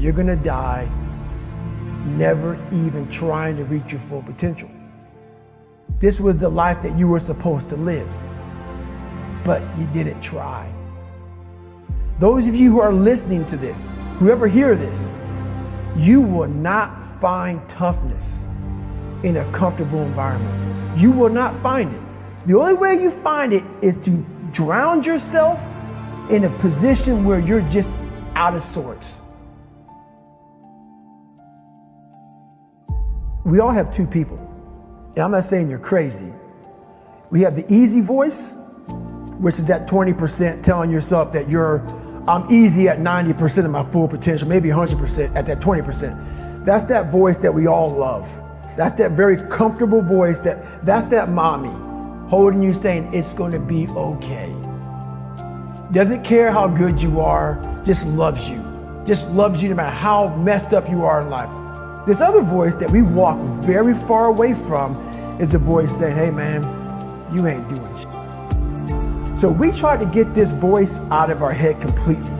you're gonna die never even trying to reach your full potential. This was the life that you were supposed to live, but you didn't try. Those of you who are listening to this, whoever hear this, you will not find toughness in a comfortable environment. You will not find it. The only way you find it is to drown yourself in a position where you're just out of sorts. We all have two people, and I'm not saying you're crazy. We have the easy voice, which is that 20% telling yourself that I'm easy at 90% of my full potential, maybe 100% at that 20%. That's that voice that we all love. That's that very comfortable voice that's that mommy holding you saying it's gonna be okay. Doesn't care how good you are, just loves you. Just loves you no matter how messed up you are in life. This other voice that we walk very far away from is the voice saying, hey man, you ain't doing shit. So we try to get this voice out of our head completely.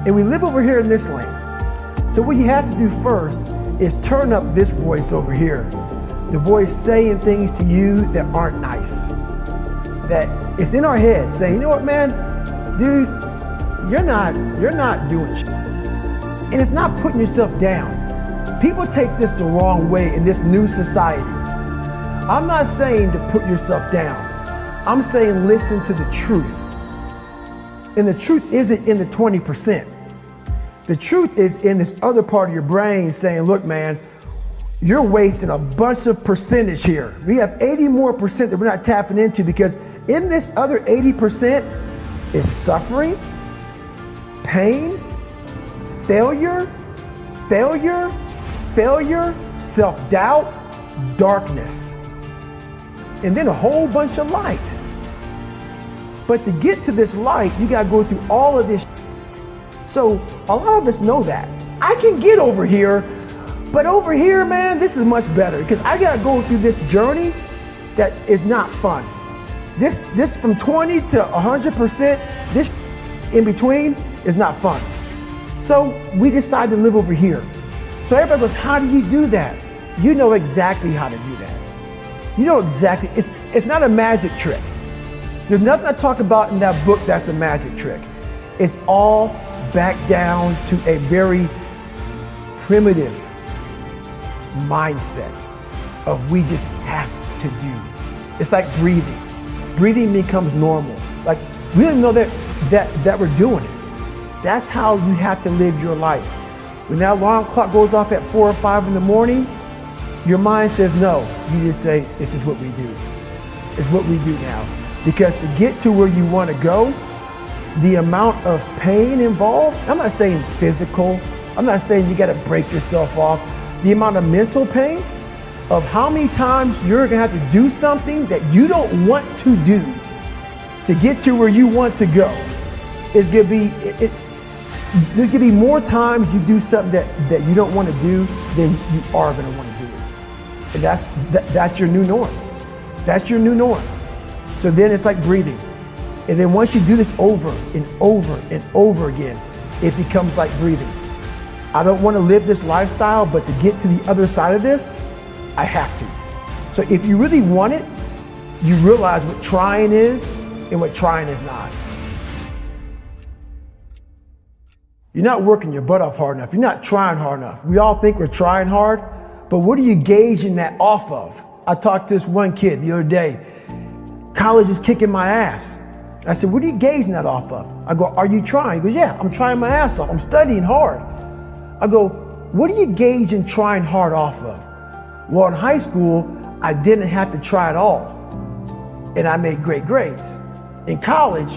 And we live over here in this lane. So what you have to do first is turn up this voice over here. The voice saying things to you that aren't nice. That it's in our head saying, you know what man, dude, you're not doing shit. And it's not putting yourself down. People take this the wrong way in this new society. I'm not saying to put yourself down. I'm saying listen to the truth. And the truth isn't in the 20%. The truth is in this other part of your brain saying, look man, you're wasting a bunch of percentage here. We have 80 more percent that we're not tapping into because in this other 80% is suffering, pain, failure, self-doubt, darkness, and then a whole bunch of light. But to get to this light, you gotta go through all of this shit. So a lot of us know that. I can get over here, but over here, man, this is much better because I gotta go through this journey that is not fun. This from 20 to 100%, this in between is not fun. So we decide to live over here. So everybody goes, how do you do that? You know exactly how to do that. You know exactly, it's not a magic trick. There's nothing I talk about in that book that's a magic trick. It's all back down to a very primitive mindset of we just have to do. It's like breathing. Breathing becomes normal. Like we didn't know that we're doing it. That's how you have to live your life. When that alarm clock goes off at 4 or 5 in the morning, your mind says no. You just say, this is what we do. It's what we do now. Because to get to where you want to go, the amount of pain involved, I'm not saying physical, I'm not saying you got to break yourself off. The amount of mental pain of how many times you're going to have to do something that you don't want to do to get to where you want to go is going to be, there's going to be more times you do something that you don't want to do than you are going to want to do it. And that's your new norm. That's your new norm. So then it's like breathing. And then once you do this over and over and over again, it becomes like breathing. I don't want to live this lifestyle, but to get to the other side of this, I have to. So if you really want it, you realize what trying is and what trying is not. You're not working your butt off hard enough. You're not trying hard enough. We all think we're trying hard, but what are you gauging that off of? I talked to this one kid the other day. College is kicking my ass. I said, what are you gauging that off of? I go, are you trying? He goes, yeah, I'm trying my ass off. I'm studying hard. I go, what are you gauging trying hard off of? Well, in high school, I didn't have to try at all. And I made great grades. In college,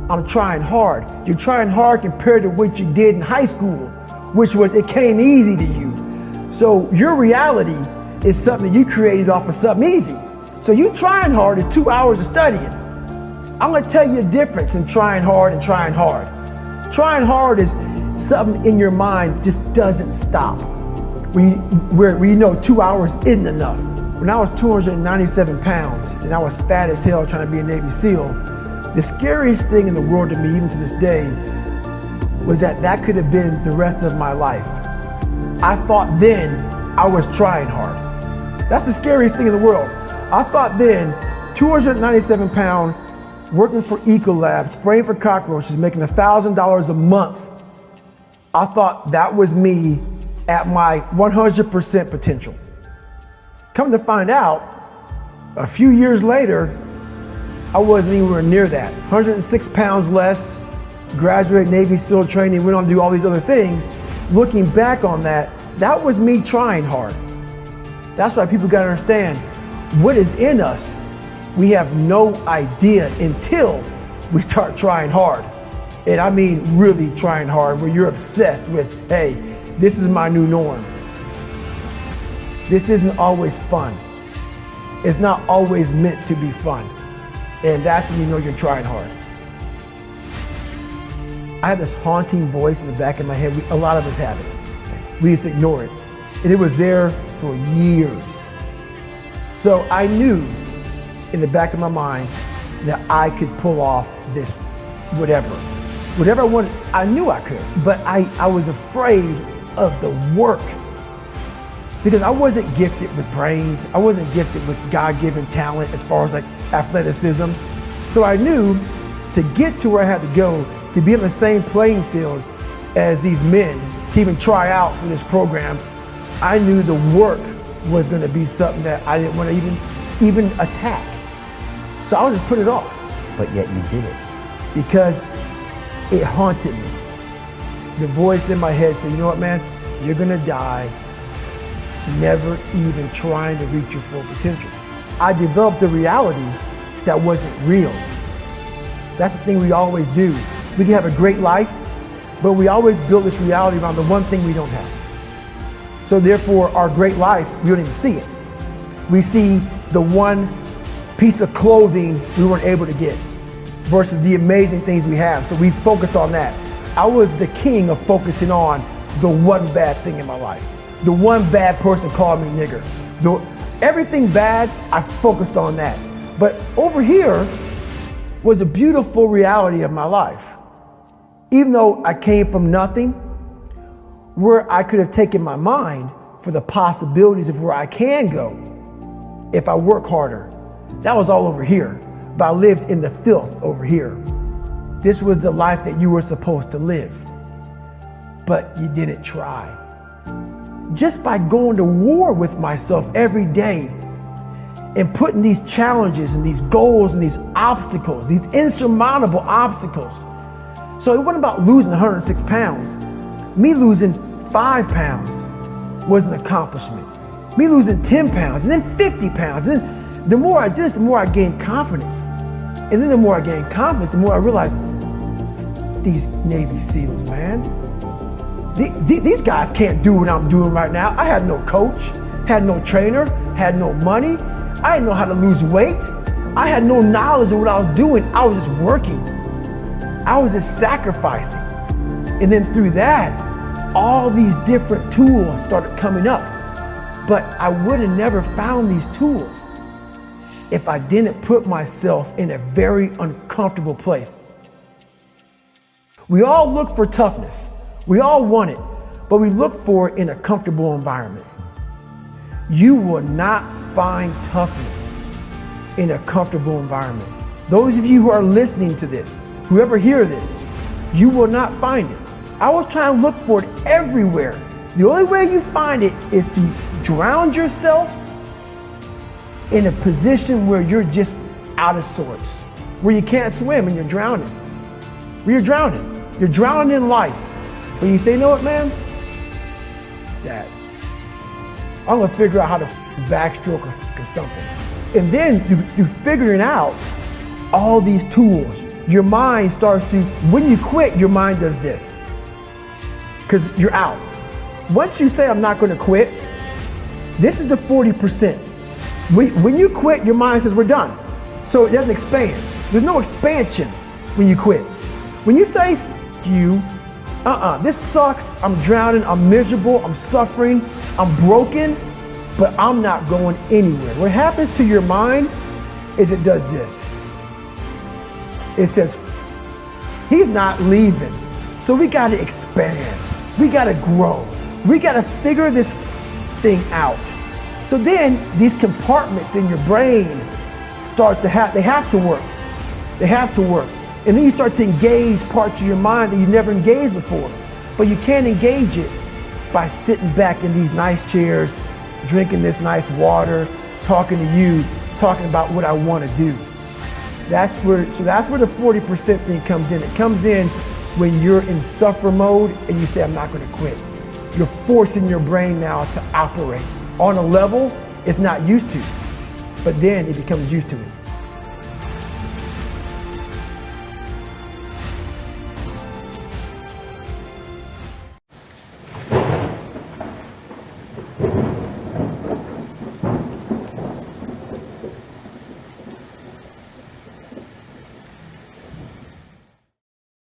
I'm trying hard. You're trying hard compared to what you did in high school, which was it came easy to you. So your reality is something you created off of something easy. So you trying hard is 2 hours of studying. I'm gonna tell you a difference in trying hard and trying hard. Trying hard is something in your mind just doesn't stop. Where you know 2 hours isn't enough. When I was 297 pounds and I was fat as hell trying to be a Navy SEAL, the scariest thing in the world to me, even to this day, was that could have been the rest of my life. I thought then I was trying hard. That's the scariest thing in the world. I thought then, 297 pound, working for Ecolab, spraying for cockroaches, making $1,000 a month. I thought that was me at my 100% potential. Come to find out, a few years later, I wasn't anywhere near that. 106 pounds less, graduated Navy SEAL training, went on to do all these other things. Looking back on that, that was me trying hard. That's why people gotta understand, what is in us, we have no idea until we start trying hard. And I mean really trying hard, where you're obsessed with, hey, this is my new norm. This isn't always fun. It's not always meant to be fun. And that's when you know you're trying hard. I have this haunting voice in the back of my head. A lot of us have it. We just ignore it. And it was there for years. So I knew in the back of my mind that I could pull off this whatever. Whatever I wanted, I knew I could. But I was afraid of the work, because I wasn't gifted with brains. I wasn't gifted with God-given talent as far as like athleticism. So I knew to get to where I had to go, to be on the same playing field as these men, to even try out for this program, I knew the work was gonna be something that I didn't want to even attack. So I would just put it off. But yet you did it. Because it haunted me. The voice in my head said, you know what, man, you're gonna die never even trying to reach your full potential. I developed a reality that wasn't real. That's the thing we always do. We can have a great life, but we always build this reality around the one thing we don't have. So therefore, our great life, we don't even see it. We see the one piece of clothing we weren't able to get versus the amazing things we have. So we focus on that. I was the king of focusing on the one bad thing in my life. The one bad person called me nigger. Everything bad, I focused on that. But over here was a beautiful reality of my life. Even though I came from nothing, where I could have taken my mind for the possibilities of where I can go if I work harder. That was all over here, but I lived in the filth over here. This was the life that you were supposed to live, but you didn't try. Just by going to war with myself every day and putting these challenges and these goals and these obstacles, these insurmountable obstacles. So it wasn't about losing 106 pounds. Me losing 5 pounds was an accomplishment. Me losing 10 pounds and then 50 pounds. And then the more I did this, the more I gained confidence. And then the more I gained confidence, the more I realized, these Navy SEALs, man. These guys can't do what I'm doing right now. I had no coach, had no trainer, had no money. I didn't know how to lose weight. I had no knowledge of what I was doing. I was just working. I was just sacrificing. And then through that, all these different tools started coming up. But I would have never found these tools if I didn't put myself in a very uncomfortable place. We all look for toughness. We all want it, but we look for it in a comfortable environment. You will not find toughness in a comfortable environment. Those of you who are listening to this, whoever hear this, you will not find it. I was trying to look for it everywhere. The only way you find it is to drown yourself in a position where you're just out of sorts, where you can't swim and you're drowning. Where you're drowning. You're drowning in life. But you say, you know what, man? Dad, I'm gonna figure out how to backstroke or something. And then through figuring out all these tools, your mind starts to, when you quit, your mind does this. Because you're out. Once you say, I'm not gonna quit, this is the 40%. When you quit, your mind says, we're done. So it doesn't expand. There's no expansion when you quit. When you say, you, this sucks, I'm drowning, I'm miserable, I'm suffering, I'm broken, but I'm not going anywhere. What happens to your mind is it does this. It says, he's not leaving, so we gotta expand, we gotta grow, We got to figure this thing out. So then these compartments in your brain start to they have to work. They have to work. And then you start to engage parts of your mind that you never engaged before. But you can't engage it by sitting back in these nice chairs, drinking this nice water, talking to you, talking about what I want to do. That's where the 40% thing comes in. It comes in when you're in suffer mode and you say, I'm not going to quit. You're forcing your brain now to operate on a level it's not used to, but then it becomes used to it.